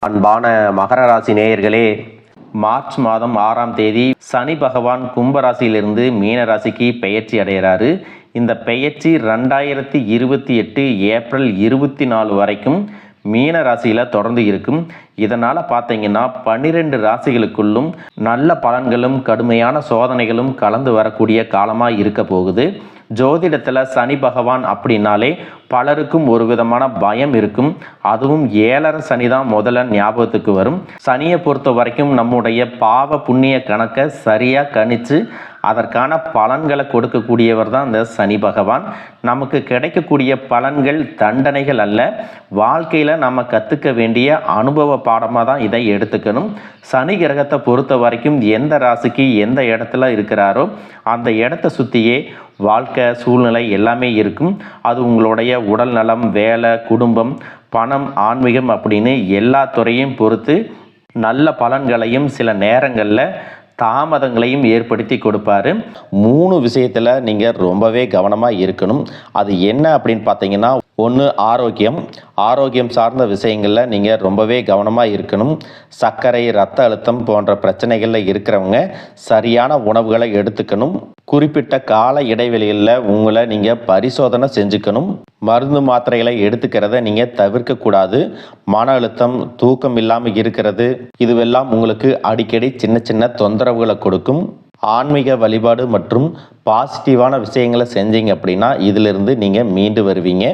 அன்பான மகர ராசி நேயர்களே, மார்ச் மாதம் 6ஆம் தேதி சனி பகவான் கும்பராசியிலிருந்து மீன ராசிக்கு பெயர்ச்சி அடைகிறாரு. இந்த பெயர்ச்சி 2028 ஏப்ரல் 24 வரைக்கும் மீன ராசியில் தொடர்ந்து இருக்கும். இதனால் பார்த்தீங்கன்னா 12 ராசிகளுக்குள்ளும் நல்ல பலன்களும் கடுமையான சோதனைகளும் கலந்து வரக்கூடிய காலமாக இருக்க போகுது. ஜோதிடத்தில் சனி பகவான் அப்படின்னாலே பலருக்கும் ஒரு விதமான பயம் இருக்கும். அதுவும் 7.5 சனி தான் முதல்ல ஞாபகத்துக்கு வரும். சனியை பொறுத்த வரைக்கும் நம்முடைய பாவ புண்ணிய கணக்கை சரியாக கணித்து அதற்கான பலன்களை கொடுக்கக்கூடியவர் தான் இந்த சனி பகவான். நமக்கு கிடைக்கக்கூடிய பலன்கள் தண்டனைகள் அல்ல, வாழ்க்கையில் நம்ம கற்றுக்க வேண்டிய அனுபவ பாடமாக தான் இதை எடுத்துக்கணும். சனி கிரகத்தை பொறுத்த வரைக்கும் எந்த ராசிக்கு எந்த இடத்துல இருக்கிறாரோ அந்த இடத்த சுற்றியே வாழ்க்கை சூழ்நிலை எல்லாமே இருக்கும். அது உங்களுடைய உடல் நலம், வேலை, குடும்பம், பணம், ஆன்மீகம் அப்படின்னு எல்லா துறையும் பொறுத்து நல்ல பலன்களையும் சில நேரங்களில் தாமதங்களையும் ஏற்படுத்தி கொடுப்பாரு. 3 விஷயத்தில் நீங்கள் ரொம்பவே கவனமாக இருக்கணும். அது என்ன அப்படின்னு பார்த்தீங்கன்னா, ஒன்று ஆரோக்கியம் சார்ந்த விஷயங்களில் நீங்கள் ரொம்பவே கவனமாக இருக்கணும். சர்க்கரை, இரத்த அழுத்தம் போன்ற பிரச்சனைகளில் இருக்கிறவங்க சரியான உணவுகளை எடுத்துக்கணும். குறிப்பிட்ட கால இடைவெளிகளில் உங்களை நீங்கள் பரிசோதனை செஞ்சுக்கணும். மருந்து மாத்திரைகளை எடுத்துக்கிறத நீங்கள் தவிர்க்கக்கூடாது. மன அழுத்தம், தூக்கம் இல்லாமல் இருக்கிறது, இதுவெல்லாம் உங்களுக்கு அடிக்கடி சின்ன சின்ன தொந்தரவுகளை கொடுக்கும். ஆன்மீக வழிபாடு மற்றும் பாசிட்டிவான விஷயங்களை செஞ்சீங்க அப்படின்னா இதிலிருந்து நீங்கள் மீண்டு வருவீங்க.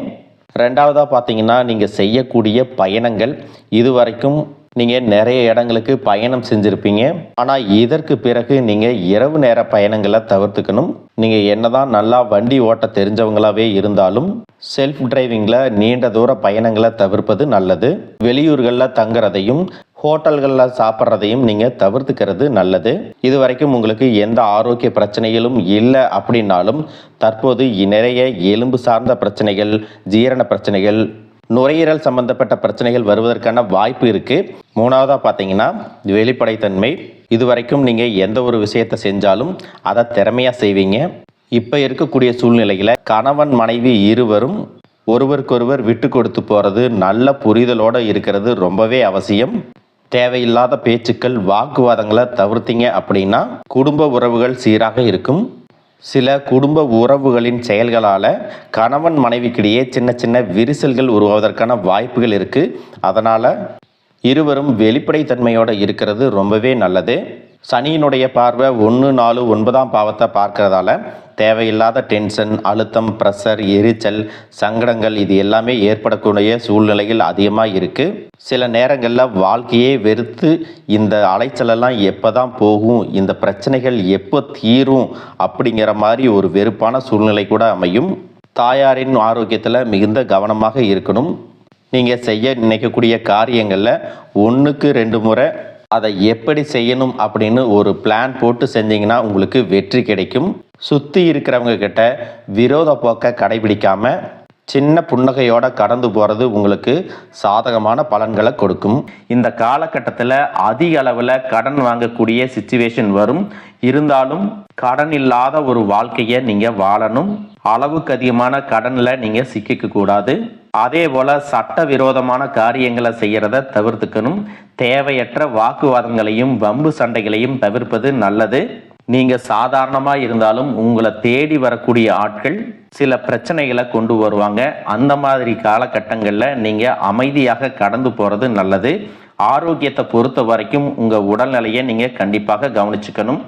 ரெண்டாவதாக பார்த்தீங்கன்னா, நீங்கள் செய்யக்கூடிய பயணங்கள், இதுவரைக்கும் நீங்கள் நிறைய இடங்களுக்கு பயணம் செஞ்சுருப்பீங்க. ஆனால் இதற்கு பிறகு நீங்கள் இரவு நேர பயணங்களை தவிர்த்துக்கணும். நீங்கள் என்னதான் நல்லா வண்டி ஓட்ட தெரிஞ்சவங்களாவே இருந்தாலும் செல்ஃப் டிரைவிங்கில் நீண்ட தூர பயணங்களை தவிர்ப்பது நல்லது. வெளியூர்களில் தங்குறதையும் ஹோட்டல்களில் சாப்பிட்றதையும் நீங்கள் தவிர்த்துக்கிறது நல்லது. இது வரைக்கும் உங்களுக்கு எந்த ஆரோக்கிய பிரச்சனைகளும் இல்லை அப்படின்னாலும் தற்போது நிறைய எலும்பு சார்ந்த பிரச்சனைகள், ஜீரண பிரச்சனைகள், நுரையீரல் சம்பந்தப்பட்ட பிரச்சனைகள் வருவதற்கான வாய்ப்பு இருக்குது. மூணாவதாக பார்த்தீங்கன்னா வெளிப்படைத்தன்மை. இதுவரைக்கும் நீங்கள் எந்த ஒரு விஷயத்தை செஞ்சாலும் அதை திறமையாக செய்வீங்க. இப்போ இருக்கக்கூடிய சூழ்நிலையில் கணவன் மனைவி இருவரும் ஒருவருக்கொருவர் விட்டு கொடுத்து போகிறது, நல்ல புரிதலோடு இருக்கிறது ரொம்பவே அவசியம். தேவையில்லாத பேச்சுக்கள், வாக்குவாதங்களை தவிர்த்தீங்க அப்படின்னா குடும்ப உறவுகள் சீராக இருக்கும். சில குடும்ப உறவுகளின் செயல்களால் கணவன் மனைவிக்கிடையே சின்ன சின்ன விரிசல்கள் உருவாவதற்கான வாய்ப்புகள் இருக்குது. அதனால் இருவரும் வெளிப்படைத்தன்மையோடு இருக்கிறது ரொம்பவே நல்லது. சனியினுடைய பார்வை 1, 4, 9ஆம் பாவத்தை பார்க்கறதால தேவையில்லாத டென்ஷன், அழுத்தம், ப்ரெஷர், எரிச்சல், சங்கடங்கள் இது எல்லாமே ஏற்படக்கூடிய சூழ்நிலைகள் அதிகமாக இருக்குது. சில நேரங்களில் வாழ்க்கையே வெறுத்து இந்த அலைச்சலெல்லாம் எப்போ தான் போகும், இந்த பிரச்சனைகள் எப்போ தீரும் அப்படிங்கிற மாதிரி ஒரு வெறுப்பான சூழ்நிலை கூட அமையும். தாயாரின் ஆரோக்கியத்தில் மிகுந்த கவனமாக இருக்கணும். நீங்கள் செய்ய நினைக்கக்கூடிய காரியங்களில் 1க்கு 2 முறை அதை எப்படி செய்யணும் அப்படின்னு ஒரு பிளான் போட்டு செஞ்சீங்கன்னா உங்களுக்கு வெற்றி கிடைக்கும். சுற்றி இருக்கிறவங்க கிட்ட விரோத போக்கை கடைபிடிக்காம சின்ன புன்னகையோட கடந்து போகிறது உங்களுக்கு சாதகமான பலன்களை கொடுக்கும். இந்த காலகட்டத்தில் அதிக அளவில் கடன் வாங்கக்கூடிய சிச்சுவேஷன் வரும். இருந்தாலும் கடன் இல்லாத ஒரு வாழ்க்கையை நீங்கள் வாழணும். அளவுக்கு அதிகமான கடனில் நீங்கள் சிக்கிக்க கூடாது. அதே போல் சட்டவிரோதமான காரியங்களை செய்கிறத தவிர்த்துக்கணும். தேவையற்ற வாக்குவாதங்களையும் வம்பு சண்டைகளையும் தவிர்ப்பது நல்லது. நீங்கள் சாதாரணமாக இருந்தாலும் உங்களை தேடி வரக்கூடிய ஆட்கள் சில பிரச்சனைகளை கொண்டு வருவாங்க. அந்த மாதிரி காலகட்டங்களில் நீங்கள் அமைதியாக கடந்து போகிறது நல்லது. ஆரோக்கியத்தை பொறுத்த வரைக்கும் உங்கள் உடல்நிலையை நீங்கள் கண்டிப்பாக கவனிச்சுக்கணும்.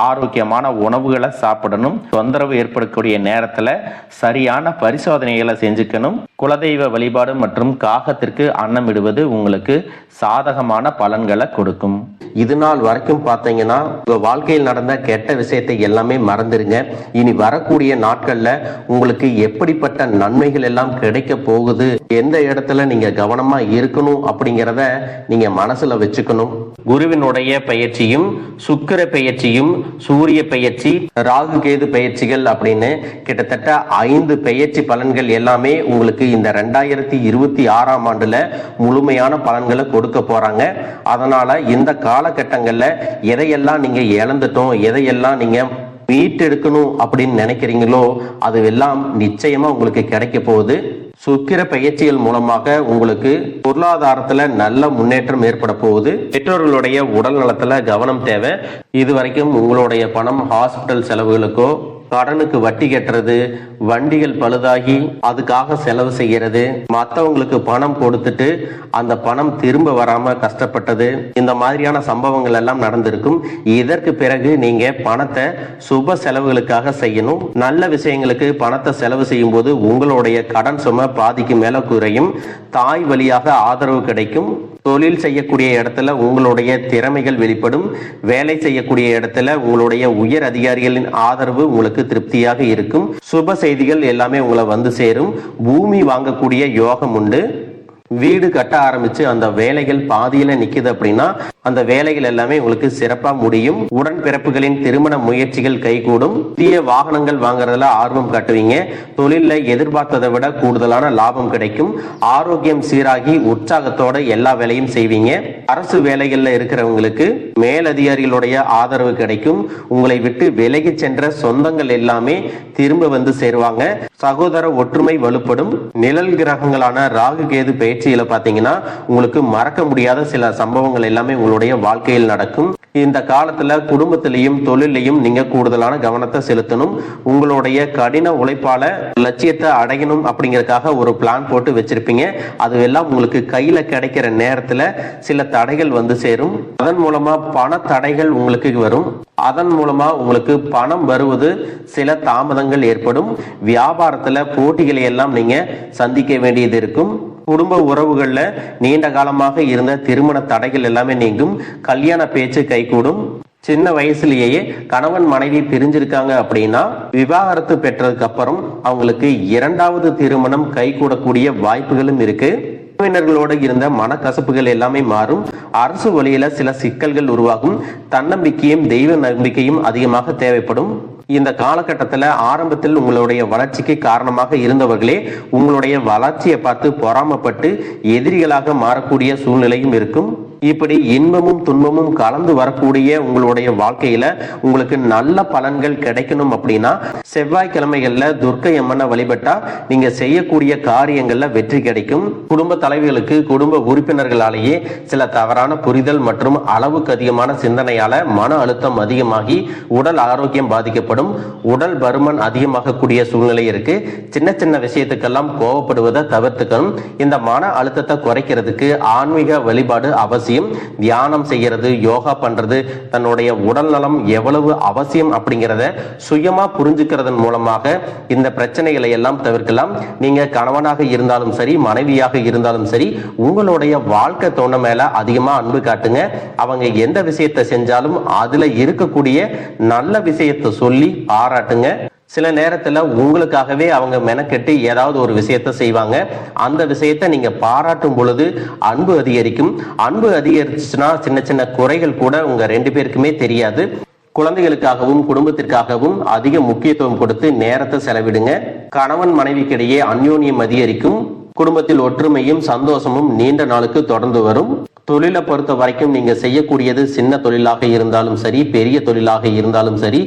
ஆரோக்கியமான உணவுகளை சாப்பிடணும். தொந்தரவு ஏற்படக்கூடிய நேரத்தில் சரியான பரிசோதனைகளை செஞ்சுக்கணும். குலதெய்வ வழிபாடு மற்றும் காகத்திற்கு அன்னம் இடுவது உங்களுக்கு சாதகமான பலன்களை கொடுக்கும். இது நாள் வரைக்கும் பார்த்தீங்கன்னா உங்கள் வாழ்க்கையில் நடந்த கெட்ட விஷயத்தை எல்லாமே மறந்துடுங்க. இனி வரக்கூடிய நாட்களில் உங்களுக்கு எப்படிப்பட்ட நன்மைகள் எல்லாம் கிடைக்க போகுது, எந்த இடத்துல நீங்கள் கவனமாக இருக்கணும் அப்படிங்கிறத நீங்கள் மனசில் வச்சுக்கணும். குருவினுடைய பயிற்சியும், சுக்கிர பயிற்சியும், சூரிய பயிற்சி, ராகு கேது பயிற்சிகள் அப்படின்னு கிட்டத்தட்ட 5 பயிற்சி பலன்கள் எல்லாமே உங்களுக்கு இந்த 2026ஆம் ஆண்டுல முழுமையான பலன்களை கொடுக்க போறாங்க. அதனால இந்த காலகட்டங்களில் எதையெல்லாம் நீங்க இழந்துட்டோம், எதையெல்லாம் நீங்க மீட்டெடுக்கணும் அப்படின்னு நினைக்கிறீங்களோ அது எல்லாம் நிச்சயமா உங்களுக்கு கிடைக்க போகுது. சுக்கிர பயிற்சிகள் மூலமாக உங்களுக்கு பொருளாதாரத்துல நல்ல முன்னேற்றம் ஏற்பட போகுது. பெற்றோர்களுடைய உடல் நலத்துல கவனம் தேவை. இதுவரைக்கும் உங்களுடைய பணம் ஹாஸ்பிட்டல் செலவுகளுக்கோ, கடனுக்கு வட்டி கட்டுறது, வண்டிகள் பழுதாகி அதுக்காக செலவு செய்யறது, மற்றவங்களுக்கு பணம் கொடுத்துட்டு அந்த பணம் திரும்ப வராம கஷ்டப்பட்டது, இந்த மாதிரியான சம்பவங்கள் எல்லாம் நடந்திருக்கும். இதற்கு பிறகு நீங்க பணத்தை சுப செலவுகளுக்காக செய்யணும். நல்ல விஷயங்களுக்கு பணத்தை செலவு செய்யும் போது உங்களுடைய கடன் சுமை பாதிக்கு மேல குறையும். தாய் வழியாக ஆதரவு கிடைக்கும். தொழில் செய்யக்கூடிய இடத்துல உங்களுடைய திறமைகள் வெளிப்படும். வேலை செய்யக்கூடிய இடத்துல உங்களுடைய உயர் அதிகாரிகளின் ஆதரவு உங்களுக்கு திருப்தியாக இருக்கும். சுப செய்திகள் எல்லாமே உங்களை வந்து சேரும். பூமி வாங்கக்கூடிய யோகம் உண்டு. வீடு கட்ட ஆரம்பிச்சு அந்த வேலைகள் பாதியில நிக்குது அப்படின்னா அந்த வேலைகள் எல்லாமே உங்களுக்கு சிறப்பா முடியும். உடன்பிறப்புகளின் திருமண முயற்சிகள் கைகூடும். புதிய வாகனங்கள் வாங்குறதுல ஆர்வம் காட்டுவீங்க. தொழில எதிர்பார்த்ததை விட கூடுதலான லாபம் கிடைக்கும். ஆரோக்கியம் சீராகி உற்சாகத்தோட எல்லா வேலையும் செய்வீங்க. அரசு வேலைகள்ல இருக்கிறவங்களுக்கு மேலதிகாரிகளுடைய ஆதரவு கிடைக்கும். உங்களை விட்டு விலகி சென்ற சொந்தங்கள் எல்லாமே திரும்ப வந்து சேருவாங்க. சகோதர ஒற்றுமை வலுப்படும். நிழல் கிரகங்களான ராகு கேது பயிற்சியில பாத்தீங்கன்னா உங்களுக்கு மறக்க முடியாத சில சம்பவங்கள் எல்லாமே உங்களுடைய வாழ்க்கையில் நடக்கும். இந்த காலத்துல குடும்பத்திலையும் தொழிலையும் நீங்க கூடுதலான கவனத்தை செலுத்தணும். உங்களுடைய கடின உழைப்பால லட்சியத்தை அடையணும் அப்படிங்கறதுக்காக ஒரு பிளான் போட்டு வச்சிருப்பீங்க. அது எல்லாம் உங்களுக்கு கையில கிடைக்கிற நேரத்துல சில தடைகள் வந்து சேரும். அதன் மூலமா பண தடைகள் உங்களுக்கு வரும். அதன் மூலமா உங்களுக்கு பணம் வருவது சில தாமதங்கள் ஏற்படும். வியாபாரத்துல போட்டிகளை எல்லாம் நீங்க சந்திக்க வேண்டியது இருக்கும். குடும்ப உறவுகள்ல நீண்ட காலமாக இருந்த திருமண தடைகள் எல்லாமே நீங்கும். கல்யாண பேச்சு கைகூடும். சின்ன வயசுலேயே கணவன் மனைவி பிரிஞ்சிருக்காங்க அப்படின்னா விவாகரத்து பெற்றதுக்கு அப்புறம் அவங்களுக்கு இரண்டாவது திருமணம் கைகூடக்கூடிய வாய்ப்புகளும் இருக்கு. உறவினர்களோடு இருந்த மனக்கசப்புகள் எல்லாமே மாறும். அரசு வழியில சில சிக்கல்கள் உருவாகும். தன்னம்பிக்கையும் தெய்வ நம்பிக்கையும் அதிகமாக தேவைப்படும். இந்த காலகட்டத்தில் ஆரம்பத்தில் உங்களுடைய வளர்ச்சிக்கு காரணமாக இருந்தவர்களே உங்களுடைய வளர்ச்சியை பார்த்து பொறாமப்பட்டு எதிரிகளாக மாறக்கூடிய சூழ்நிலையும் இருக்கும். இப்படி இன்பமும் துன்பமும் கலந்து வரக்கூடிய உங்களுடைய வாழ்க்கையில உங்களுக்கு நல்ல பலன்கள் கிடைக்கணும் அப்படின்னா செவ்வாய்க்கிழமைகள்ல துர்க்கை அம்மனை வழிபட்டா நீங்க செய்யக்கூடிய காரியங்கள்ல வெற்றி கிடைக்கும். குடும்ப தலைவிகளுக்கு குடும்ப உறுப்பினர்களாலேயே சில தவறான புரிதல் மற்றும் அளவுக்கு அதிகமான சிந்தனையால மன அழுத்தம் அதிகமாகி உடல் ஆரோக்கியம் பாதிக்கப்படும். உடல் பருமன் அதிகமாகக்கூடிய சூழ்நிலை இருக்கு. சின்ன சின்ன விஷயத்துக்கெல்லாம் கோவப்படுவதை தவிர்த்துக்கணும். இந்த மன அழுத்தத்தை குறைக்கிறதுக்கு ஆன்மீக வழிபாடு அவசியம். தியானம் செய்யறது, யோகா பண்றது, தன்னுடைய உடல் நலம் எவ்வளவு அவசியம் அப்படிங்கிறத சுயமா புரிஞ்சுக்கிறதன் மூலமாக இந்த பிரச்சனைகளை எல்லாம் தவிர்க்கலாம். நீங்க கணவனாக இருந்தாலும் சரி, மனைவியாக இருந்தாலும் சரி, உங்களுடைய வாழ்க்கை தோண மேல அதிகமா அன்பு காட்டுங்க. அவங்க எந்த விஷயத்தை செஞ்சாலும் அதுல இருக்கக்கூடிய நல்ல விஷயத்தை சொல்லி பாராட்டுங்க. சில நேரத்துல உங்களுக்காகவே அவங்க மெனக்கெட்டு ஏதாவது ஒரு விஷயத்த செய்வாங்க. அந்த விஷயத்த நீங்க பாராட்டும் பொழுது அன்பு அதிகரிக்கும். அன்பு அதிகரிச்சுன்னா சின்ன சின்ன குறைகள் கூட உங்க ரெண்டு பேருக்குமே தெரியாது. குழந்தைகளுக்காகவும் குடும்பத்திற்காகவும் அதிக முக்கியத்துவம் கொடுத்து நேரத்தை செலவிடுங்க. கணவன் மனைவிக்கிடையே அந்யோன்யம் அதிகரிக்கும். குடும்பத்தில் ஒற்றுமையும் சந்தோஷமும் நீண்ட நாளுக்கு தொடர்ந்து வரும். தொழிலை பொறுத்த வரைக்கும் நீங்க செய்யக்கூடியது சின்ன தொழிலாக இருந்தாலும் சரி, பெரிய தொழிலாக இருந்தாலும் சரி,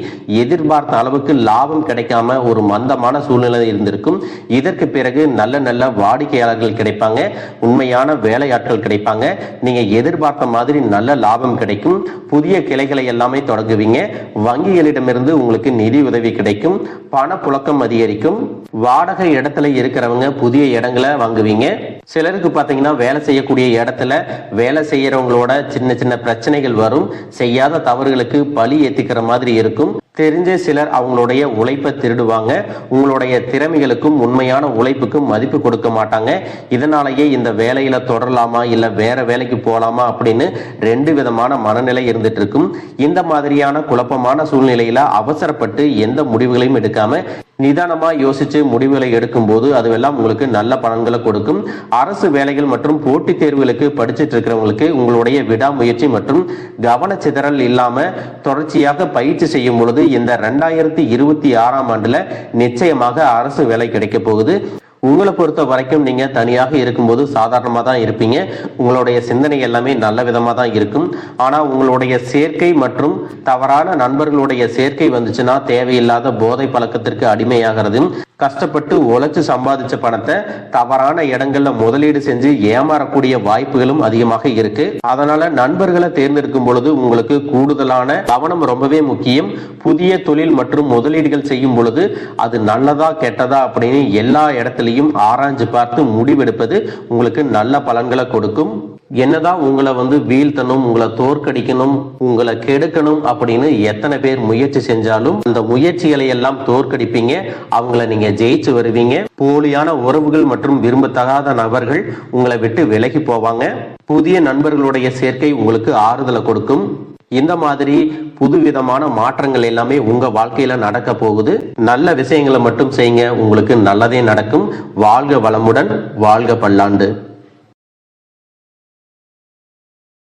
எதிர்பார்த்த அளவுக்கு லாபம் கிடைக்காம ஒரு மந்தமான சூழ்நிலை இருந்திருக்கும். இதற்கு பிறகு நல்ல நல்ல வாடிக்கையாளர்கள் கிடைப்பாங்க. உண்மையான வேலையாட்கள் கிடைப்பாங்க. நீங்க எதிர்பார்த்த மாதிரி நல்ல லாபம் கிடைக்கும். புதிய கிளைகளை எல்லாமே தொடங்குவீங்க. வங்கிகளிடமிருந்து உங்களுக்கு நிதி உதவி கிடைக்கும். பணப்புழக்கம் அதிகரிக்கும். வாடகை இடத்துல இருக்கிறவங்க புதிய இடங்களை வாங்குவீங்க. சிலருக்கு பாத்தீங்கன்னா வேலை செய்யக்கூடிய இடத்துல வேலை செய்யறவங்களோட சின்ன சின்ன பிரச்சனைகள் வரும். செய்யாத தவறுகளுக்கு பழி ஏத்திக்கிற மாதிரி இருக்கும். தெரிஞ்ச சிலர் அவங்களுடைய உழைப்பை திருடுவாங்க. உங்களுடைய திறமைகளுக்கும் உண்மையான உழைப்புக்கும் மதிப்பு கொடுக்க மாட்டாங்க. இதனாலேயே இந்த வேலையில தொடரலாமா இல்ல வேற வேலைக்கு போலாமா அப்படின்னு ரெண்டு விதமான மனநிலை இருந்துட்டு இருக்கும். இந்த மாதிரியான குழப்பமான சூழ்நிலையில அவசரப்பட்டு எந்த முடிவுகளையும் எடுக்காம நிதானமா யோசிச்சு முடிவுகளை எடுக்கும் போது அதுவெல்லாம் உங்களுக்கு நல்ல பலன்களை கொடுக்கும். அரசு வேலைகள் மற்றும் போட்டித் தேர்வுகளுக்கு படிச்சுட்டு இருக்கிறவங்களுக்கு உங்களுடைய விடாமுயற்சி மற்றும் கவனச்சிதறல் இல்லாம தொடர்ச்சியாக பயிற்சி செய்யும் பொழுது இந்த 2026ஆம் ஆண்டுல நிச்சயமாக அரசு வேலை கிடைக்க போகுது. உங்களை பொறுத்த வரைக்கும் நீங்க தனியாக இருக்கும்போது சாதாரணமாக தான் இருப்பீங்க. உங்களுடைய சிந்தனை எல்லாமே நல்ல விதமாக தான் இருக்கும். ஆனா உங்களுடைய சேர்க்கை மற்றும் தவறான நண்பர்களுடைய சேர்க்கை வந்துச்சுன்னா தேவையில்லாத போதை பழக்கத்திற்கு அடிமையாகிறது. கஷ்டப்பட்டு உழைச்சு சம்பாதிச்ச பணத்தை தவறான இடங்கள்ல முதலீடு செஞ்சு ஏமாறக்கூடிய வாய்ப்புகளும் அதிகமாக இருக்கு. அதனால நண்பர்களை தேர்ந்தெடுக்கும் பொழுது உங்களுக்கு கூடுதலான கவனம் ரொம்பவே முக்கியம். புதிய தொழில் மற்றும் முதலீடுகள் செய்யும் பொழுது அது நல்லதா கெட்டதா அப்படின்னு எல்லா இடத்துலையும் ஆராய்ஞ்சு பார்த்து முடிவெடுப்பது உங்களுக்கு நல்ல பலன்களை கொடுக்கும். என்னதான் உங்களை வீழ்த்தணும், உங்களை தோற்கடிக்கணும், உங்களை கெடுக்கணும் அப்படின்னு எத்தனை பேர் முயற்சி செஞ்சாலும் அந்த முயற்சிகளை எல்லாம் தோற்கடிப்பீங்க. அவங்கள நீங்க ஜெயிச்சு வருவீங்க. போலியான உறவுகள் மற்றும் விரும்பத்தகாத நபர்கள் உங்களை விட்டு விலகி போவாங்க. புதிய நண்பர்களுடைய சேர்க்கை உங்களுக்கு ஆறுதலை கொடுக்கும். இந்த மாதிரி புதுவிதமான மாற்றங்கள் எல்லாமே உங்க வாழ்க்கையில நடக்க போகுது. நல்ல விஷயங்களை மட்டும் செய்யுங்க, உங்களுக்கு நல்லதே நடக்கும். வாழ்க வளமுடன், வாழ்க பல்லாண்டு.